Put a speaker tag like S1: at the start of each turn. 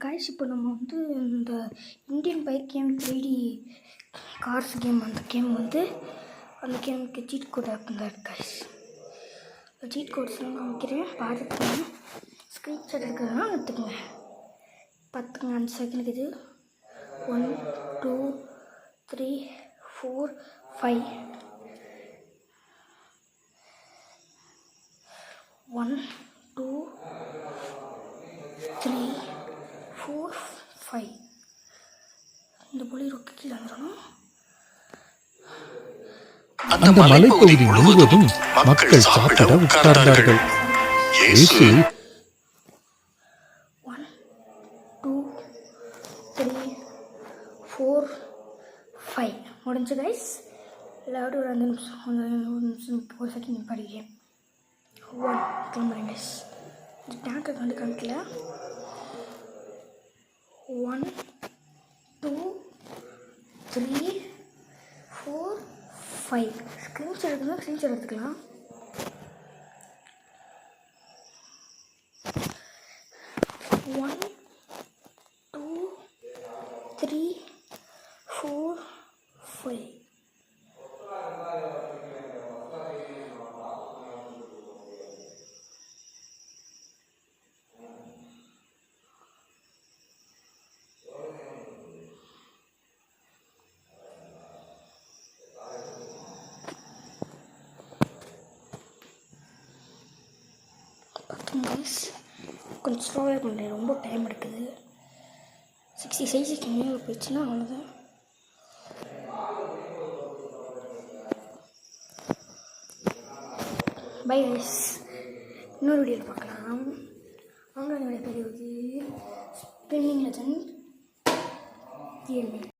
S1: Guys இப்போ நம்ம வந்து இந்த Indian bike game 3D cars game அந்த கேமுக்கு சீட் கோட் அப்படின்னா கைஸ் சீட் கோட்ஸ்லாம் காமிக்கிறேன் பார்த்துக்கோங்க. ஸ்க்ரீன்ஷாட் எடுக்கிறதுனா எடுத்துக்கோங்க. பார்த்துக்கோங்க 5 செகண்ட் இது 1 2 3 4 5 1 2 3 4 5 இந்த பொலிரோக்கு கீழே வந்துடணும்.
S2: அந்த மலைப்பகுதி முழுவதும் மக்கள் சாப்பிட உட்கார்ந்தார்கள். இயேசு
S1: 1 2 3 4 5 முடிஞ்சு கைஸ். எல்லாரும் ஒரு 5 நிமிஷம் ஒரு செகண்ட் படிக்கிறேன். 1 கிளம்புறேன் கைஸ். இந்த டேங்கை காமிக்கல. 1 2 3 4 5 ஸ்க்ரீன்ஷாட் எடுக்கணும். ஸ்க்ரீன்ஷாட் எடுத்துக்கலாம். 1 2 3 4 5 கொஞ்சம் ஸ்லோவாக பண்ணுறேன். ரொம்ப டைம் எடுக்குது. 60 சைஸுக்கு மேலே போயிடுச்சுன்னா அவ்வளோதான். Bye guys. இன்னொரு வீடியோவில் பார்க்கலாம். அவங்க என்னுடைய பெரிய ஸ்பின்னிங் லெஜண்ட் ரியல்மி.